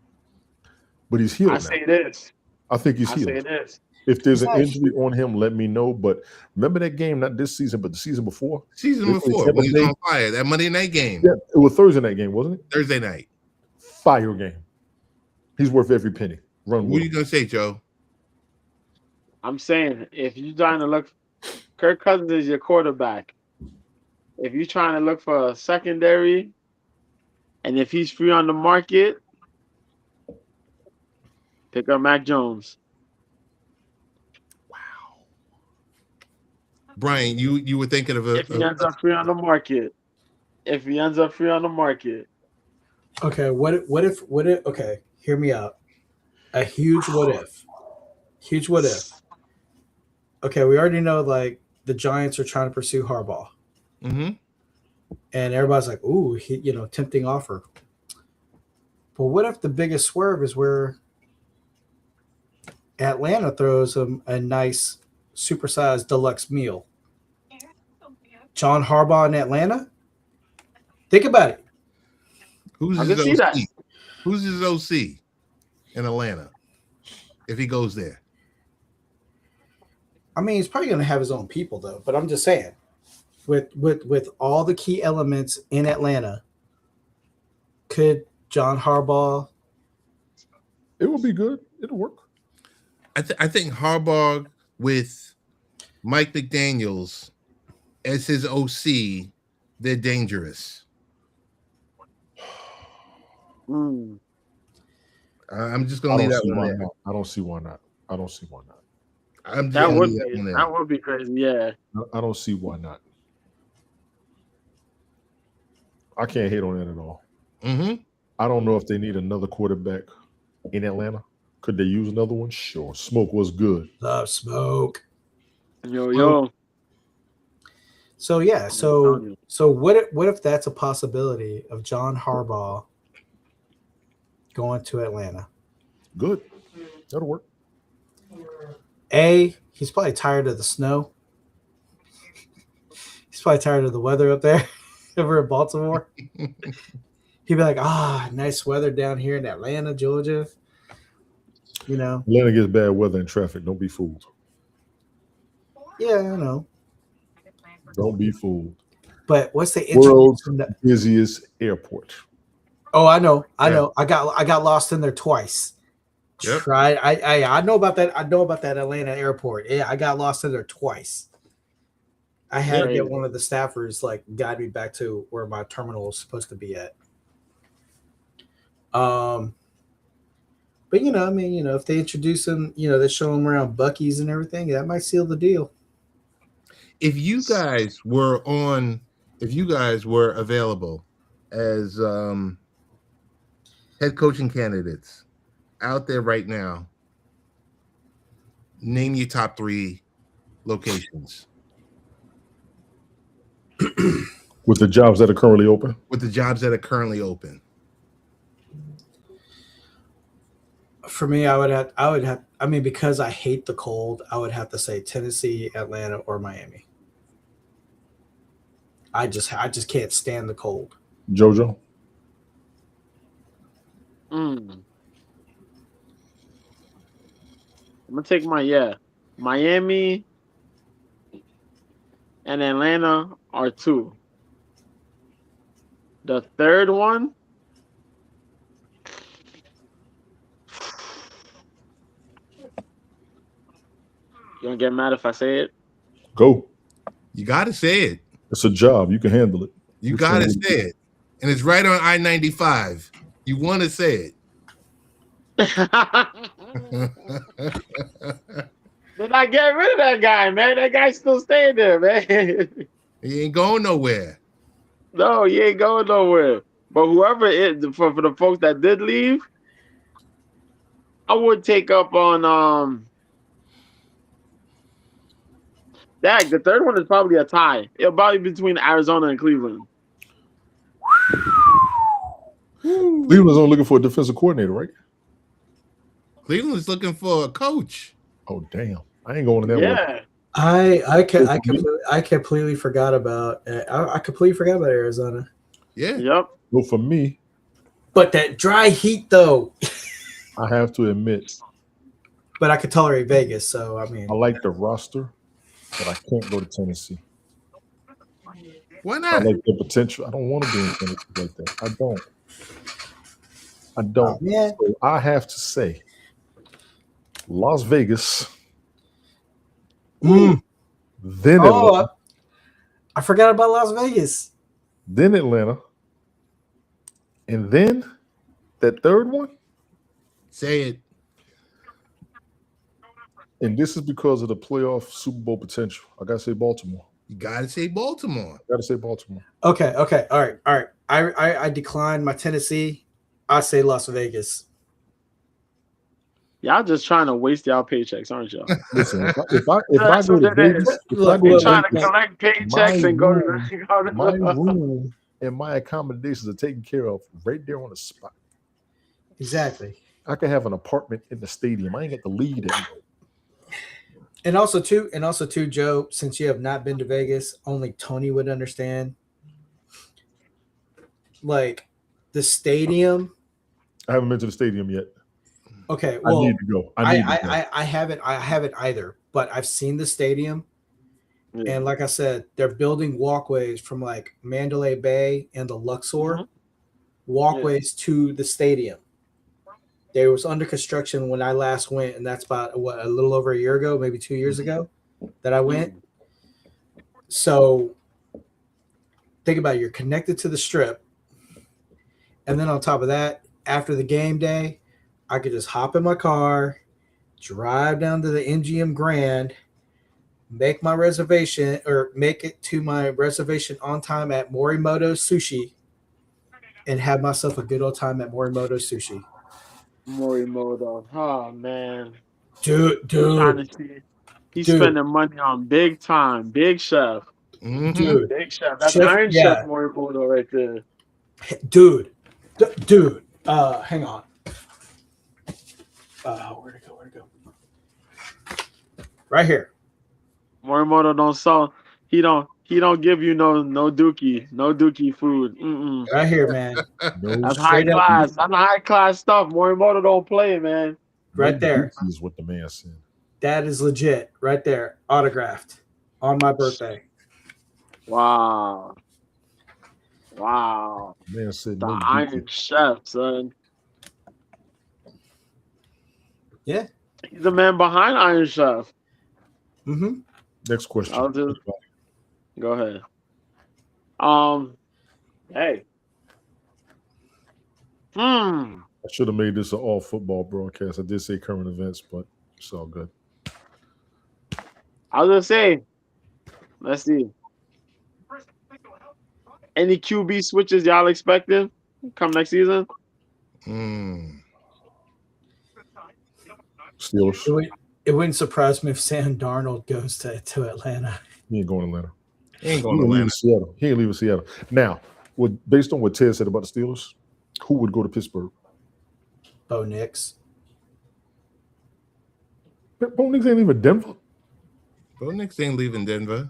But he's healed. I say this. I think he's healed. I say this. If there's an injury on him, let me know. But remember that game, not this season, but the season before? When he was on fire. That Monday night game. Yeah, it was Thursday night game, wasn't it? Thursday night. Fire game. He's worth every penny. What are you going to say, Joe? I'm saying, if you're trying to look, Kirk Cousins is your quarterback. If you're trying to look for a secondary, and if he's free on the market, pick up Mac Jones. Brian, you were thinking of if he ends up free on the market. Okay, what if okay, hear me out. A huge what if. Okay, we already know like the Giants are trying to pursue Harbaugh. Mm-hmm. And everybody's like, ooh, tempting offer. But what if the biggest swerve is where Atlanta throws him a nice supersized deluxe meal? John Harbaugh in Atlanta? Think about it. Who's his OC? Who's his OC in Atlanta if he goes there? I mean, he's probably going to have his own people, though. But I'm just saying, with all the key elements in Atlanta, could John Harbaugh? It will be good. It'll work. I think Harbaugh with Mike McDaniels as his OC, they're dangerous. I'm just going to leave that one there. I don't see why not. That would be crazy. Yeah. I don't see why not. I can't hate on that at all. Mm-hmm. I don't know if they need another quarterback in Atlanta. Could they use another one? Sure. Smoke was good. Love Smoke. Yo. So yeah, so what if that's a possibility of John Harbaugh going to Atlanta? Good. That'll work. He's probably tired of the snow. He's probably tired of the weather up there over in Baltimore. He'd be like, nice weather down here in Atlanta, Georgia. Atlanta gets bad weather and traffic. Don't be fooled. Yeah, I know. Don't be fooled. But what's the world's busiest airport? Oh, I know. I got lost in there twice. Yep. I know about that. I know about that Atlanta airport. Yeah, I got lost in there twice. I had to get one of the staffers guide me back to where my terminal was supposed to be at. But if they introduce him, they show him around Buc-ee's and everything, that might seal the deal. If you guys were available as head coaching candidates out there right now, name your top 3 locations. With the jobs that are currently open? For me, I would have, because I hate the cold, I would have to say Tennessee, Atlanta, or Miami. I just can't stand the cold. JoJo? I'm going to take Miami and Atlanta are 2. The third one, you gonna get mad if I say it? Go. You got to say it. It's a job. You can handle it. You got to say it. and it's right on I-95. You want to say it. Did I get rid of that guy, man? That guy's still staying there, man. He ain't going nowhere. No, he ain't going nowhere. But whoever it for the folks that did leave, I would take up on Dak. The third one is probably a tie. It'll probably be between Arizona and Cleveland. Cleveland's only looking for a defensive coordinator, right? Cleveland's looking for a coach. Oh damn! I ain't going to that way. Yeah. I completely forgot about Arizona. Yeah. Yep. Well, for me, But that dry heat, though. I have to admit, But I could tolerate Vegas, so I mean, I like the roster, but I can't go to Tennessee. Why I not? like the potential. I don't want to be in Tennessee like that. I don't. oh, man. So I have to say, Las Vegas, then Atlanta, I forgot about Las Vegas. then Atlanta, and then that third one. Say it. And this is because of the playoff Super Bowl potential. I gotta say Baltimore. You got to say Baltimore. I gotta say Baltimore. Okay, all right. I declined my Tennessee. I say Las Vegas. Y'all just trying to waste y'all paychecks, aren't y'all? Listen, if I That's go what to it Vegas, is. if I Look, go You're to trying to Vegas, collect paychecks and go to my room and my accommodations are taken care of right there on the spot. Exactly. I could have an apartment in the stadium. I ain't got to lead it. And also too, Joe, since you have not been to Vegas, only Tony would understand. Like the stadium. I haven't been to the stadium yet. Okay, well, I need to go. I haven't either, but I've seen the stadium, Yeah. and like I said, they're building walkways from like Mandalay Bay and the Luxor walkways to the stadium. They was under construction when I last went, and that's about a little over a year ago, maybe 2 years ago that I went. So think about it, you're connected to the strip, and then on top of that, after the game day, I could just hop in my car, drive down to the MGM Grand, make my reservation or make it to my reservation on time at Morimoto Sushi, and have myself a good old time at Morimoto Sushi. Morimoto. Oh man. Dude. He's Dude. spending money on big time, big chef. Mhm. Dude, Big chef. That's Chef, Iron yeah. Chef Morimoto right there. dude. Hang on. Where'd it go? Right here. Morimoto don't sell. He don't give you no dookie food. Mm-mm. Right here, man. No, That's high Straight up. class. That's high class stuff. Morimoto don't play, man. Right there. Is what the man said. That is legit. Right there. Autographed on my birthday. Wow. The man said The no. Iron Chef, son. Yeah. He's the man behind Iron Chef. Mm-hmm. Next question. I'll just- Go ahead. Hey. I should have made this an all football broadcast. I did say current events, but it's all good. I was gonna say, let's see. Any QB switches y'all expecting come next season? Steelers. It wouldn't surprise me if Sam Darnold goes to Atlanta. He ain't going to Atlanta. He ain't He going to ain't leaving Atlanta. Seattle. He ain't leaving Seattle. Now, based on what Ted said about the Steelers, who would go to Pittsburgh? Bo Nix. Bo Nix ain't leaving Denver. Bo Nix ain't leaving Denver.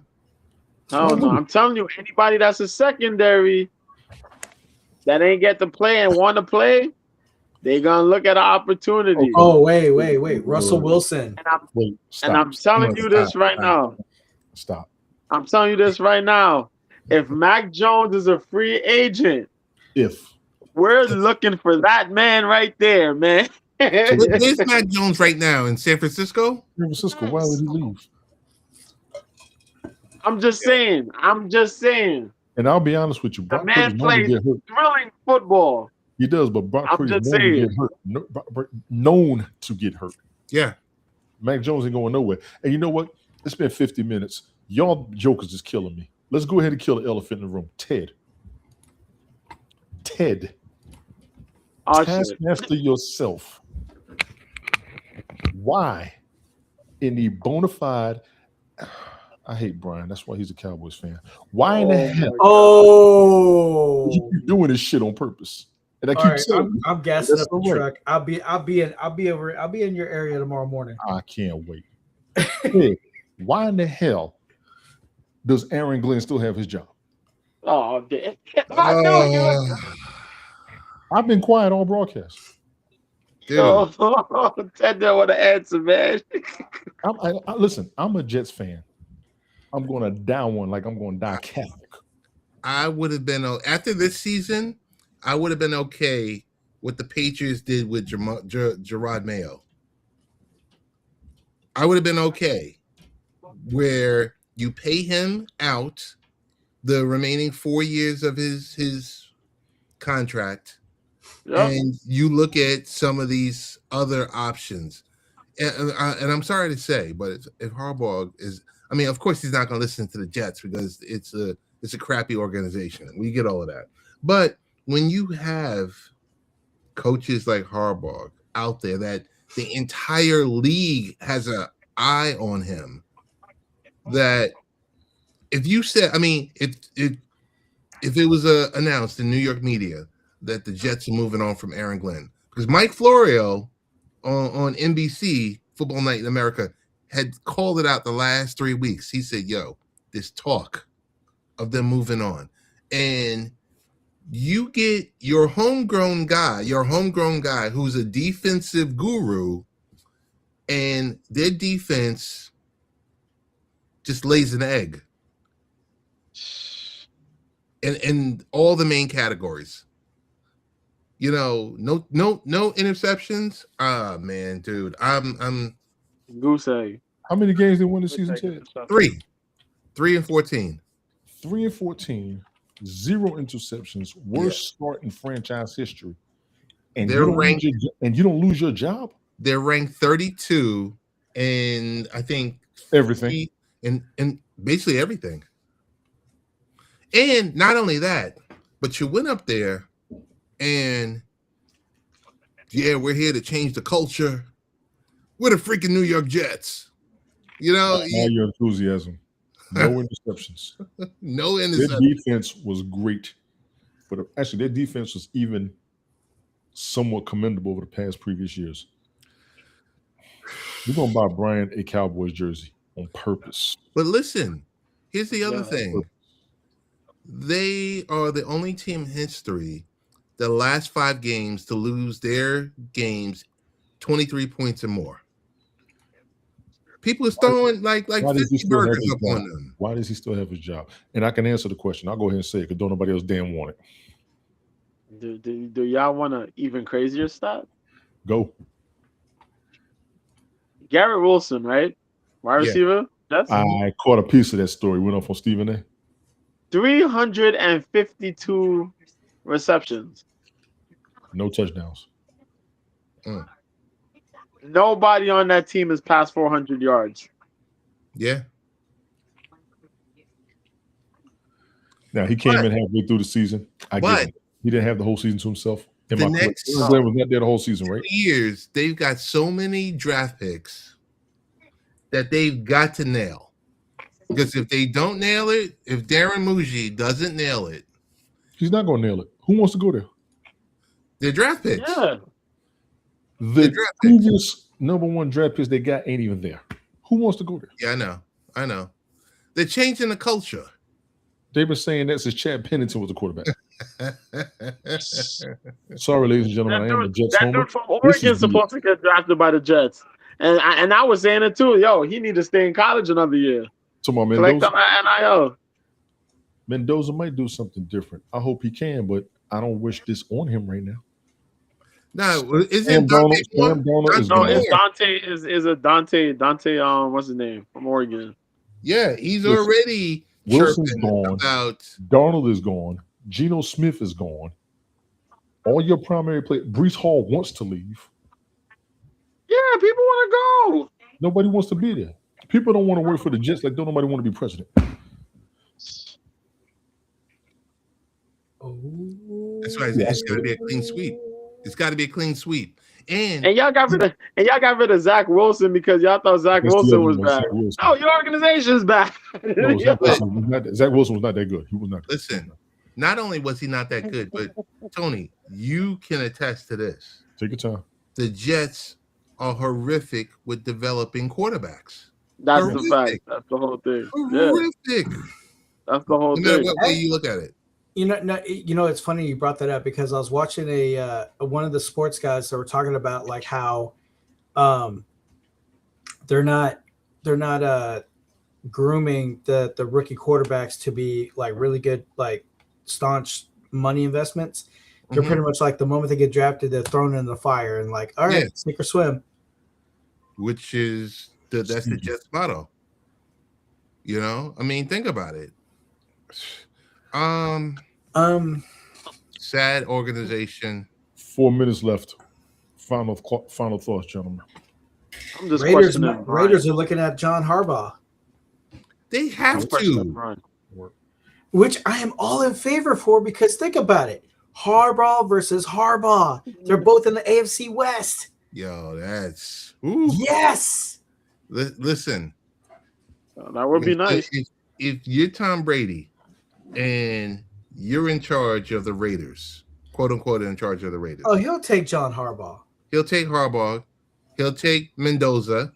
No, I'm telling you, anybody that's a secondary that ain't get to play and want to play, they gonna look at an opportunity. Oh, wait. Russell Wilson. Wait, stop. And I'm telling you this right now. Stop. I'm telling you this right now. If Mac Jones is a free agent, we're looking for that man right there, man. Where's Mac Jones right now? In San Francisco? San Francisco, why would he leave? I'm just saying. And And I'll be honest with you, The Brock man Purdy's known to plays get hurt. thrilling football. He does, but Brock I'm Purdy's just known to saying. get hurt. Known to get hurt. Yeah. Mac Jones ain't going nowhere. And you know what? It's been 50 minutes. Y'all jokers is killing me. Let's go ahead and kill the elephant in the room. Ted. Oh, shit. Taskmaster yourself. Why? In the bona fide, I hate Brian. That's why he's a Cowboys fan. Why in the hell Oh, you doing this shit on purpose? And I all keep right. telling you, I'm gassing that's up the all right. truck. I'll be in your area tomorrow morning. I can't wait. Hey, why in the hell does Aaron Glenn still have his job? Oh, damn. I know you. I've been quiet all broadcast. Dude. Oh, Ted don't want to answer, man. Listen, I'm a Jets fan. I'm going to die one like I'm going to die Catholic. I would have been after this season. I would have been okay what the Patriots did with Gerard Mayo. I would have been okay where you pay him out the remaining 4 years of his contract, and you look at some of these other options. And I'm sorry to say, but if Harbaugh is, I mean, of course he's not going to listen to the Jets because it's a crappy organization. We get all of that, but when you have coaches like Harbaugh out there that the entire league has an eye on him, that if you said, I mean, if it was announced in New York media that the Jets are moving on from Aaron Glenn, because Mike Florio on NBC Football Night in America had called it out the last 3 weeks. He said, yo, this talk of them moving on, and you get your homegrown guy who's a defensive guru, and their defense just lays an egg in all the main categories. You know, no interceptions. Ah, man, dude, I'm Goose egg. How many games they win this season, Ted? 3 and 14. 3 and 14. 0 interceptions, worst start in franchise history, and They're ranked, and you don't lose your job. They're ranked 32, and I think everything, and basically everything. And not only that, but you went up there, and we're here to change the culture. We're the freaking New York Jets. You know, all your enthusiasm. No interceptions. No interceptions. Their defense was great, but actually their defense was even somewhat commendable over the previous years. We're gonna buy Brian a Cowboys jersey on purpose. But listen, here's the other thing. They are the only team in history the last 5 games to lose their games 23 points or more. People are throwing like 50 burgers up on them. Why does he still have his job? And I can answer the question. I'll go ahead and say it because don't nobody else damn want it. Do y'all want an even crazier stat? Go. Garrett Wilson, right? Wide receiver. I caught a piece of that story. Went off on Stephen A. 352 receptions. No touchdowns. Nobody on that team is past 400 yards. Yeah. Now he came in halfway through the season. I get it. He didn't have the whole season to himself. The next was not there the whole season, right? Years they've got so many draft picks that they've got to nail. Because if they don't nail it, if Darren Muji doesn't nail it, he's not going to nail it. Who wants to go there? They're draft picks. Yeah. The previous number 1 draft picks they got ain't even there. Who wants to go there? Yeah, I know. They're changing the culture. They've been saying that since Chad Pennington was the quarterback. Sorry, ladies and gentlemen, I am the Jets homer. That dude from Oregon is supposed to get drafted by the Jets. And I was saying it too. Yo, he need to stay in college another year. Collect on NIL. Mendoza might do something different. I hope he can, but I don't wish this on him right now. No, is it Dante? No, it's Dante. Dante, what's his name from Oregon? Yeah, he's already Wilson's chirping gone. about Darnold is gone. Geno Smith is gone. All your primary players. Brees Hall wants to leave. Yeah, people want to go. Nobody wants to be there. People don't want to work for the Jets like don't nobody want to be president. that's right. It's got to be a clean sweep. It's got to be a clean sweep. And y'all got rid of Zach Wilson because y'all thought Zach That's the Wilson other was one, bad. Zach Wilson. No, your organization's bad. No, Zach Wilson was not that good. He was not. listen, not only was he not that good, but Tony, you can attest to this. Take your time. The Jets are horrific with developing quarterbacks. That's Horrific. the fact. That's the whole thing. Yeah, Horrific. that's the whole No matter thing. what way you look at it. It's funny you brought that up because I was watching one of the sports guys that were talking about like how they're not grooming the rookie quarterbacks to be like really good, like staunch money investments. They're pretty much like the moment they get drafted, they're thrown in the fire and like, all right, sink or swim. Which is that's the Jets motto. You know, I mean, think about it. Sad organization. 4 minutes left. Final thoughts, gentlemen. I'm just Raiders questioning. are looking at John Harbaugh, They have to. which I am all in favor for because think about it. Harbaugh versus Harbaugh. They're both in the AFC West. Yo, that's Yes. Listen. That would be nice. If you're Tom Brady and you're in charge of the Raiders, quote unquote, in charge of the Raiders. Oh, he'll take John Harbaugh. He'll take Harbaugh. He'll take Mendoza.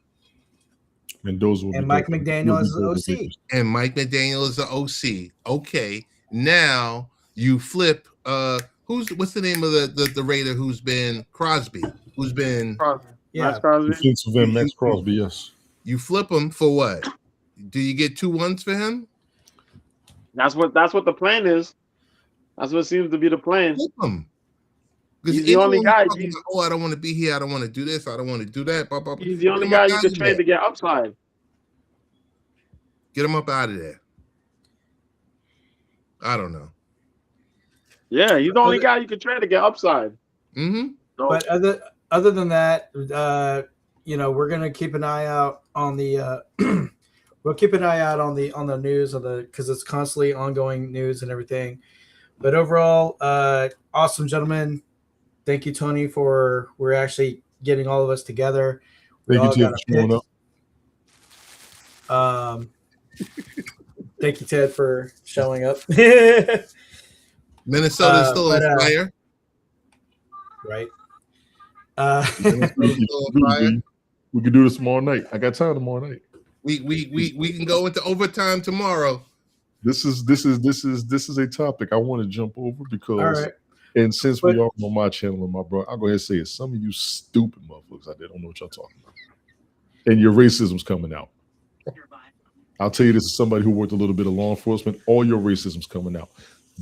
And Mike McDaniel is the OC. And Mike McDaniel is the OC. Okay, now you flip. What's the name of the Raider who's been Crosby? Who's been Yeah, Max Crosby. Yes. You flip him for what? Do you get 2 ones for him? That's what the plan is. That's what seems to be the plan. Flip him. He's the only guy. I don't want to be here. I don't want to do this. I don't want to do that. Blah, blah, blah. He's the only guy you can trade to get upside. Get him up out of there. I don't know. Yeah, he's the only guy you can trade to get upside. Mm-hmm. So, but other than that, we're gonna keep an eye out on the we'll keep an eye out on the news because it's constantly ongoing news and everything. But overall, awesome, gentlemen. Thank you, Tony, we're actually getting all of us together. Thank you, Ted, for showing up. Thank you, Ted, for showing up. Minnesota's still on fire. Right. We can do this tomorrow night. I got time tomorrow night. We can go into overtime tomorrow. This is a topic I want to jump over because and since we are on my channel and my bro, I'll go ahead and say it. Some of you stupid motherfuckers out there don't know what y'all talking about. And your racism's coming out. I'll tell you this as somebody who worked a little bit of law enforcement, all your racism's coming out.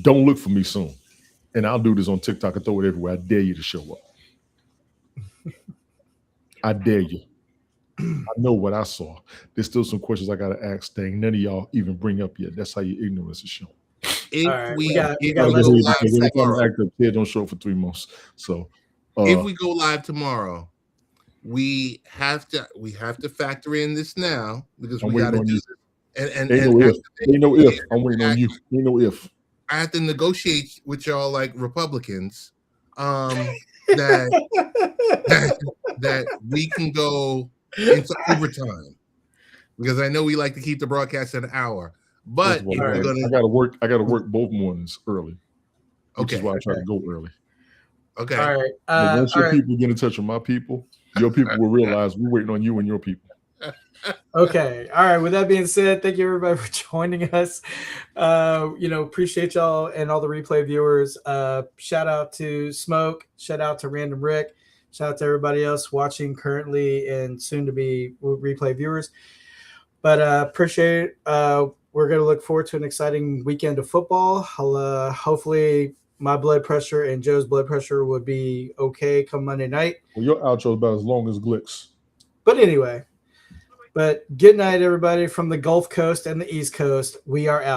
Don't look for me soon. And I'll do this on TikTok and throw it everywhere. I dare you to show up. I dare you. I know what I saw. There's still some questions I gotta ask. Dang, none of y'all even bring up yet. That's how your ignorance is shown. If we don't show up for 3 months. So if we go live tomorrow, we have to factor in this now because we got to do this. And ain't no if. I'm waiting on you. Ain't no if. I have to negotiate with y'all like Republicans that we can go into overtime because I know we like to keep the broadcast at an hour. But I gotta work both mornings early. Which is why I try to go early. Okay. All right. Once your people get in touch with my people, your people will realize we're waiting on you and your people. Okay. All right. With that being said, thank you everybody for joining us. Appreciate y'all and all the replay viewers. Shout out to Smoke. Shout out to Random Rick. Shout out to everybody else watching currently and soon to be replay viewers. But appreciate it. We're going to look forward to an exciting weekend of football. Hopefully my blood pressure and Joe's blood pressure would be okay come Monday night. Well, your outro is about as long as Glick's. But anyway, good night, everybody from the Gulf Coast and the East Coast. We are out.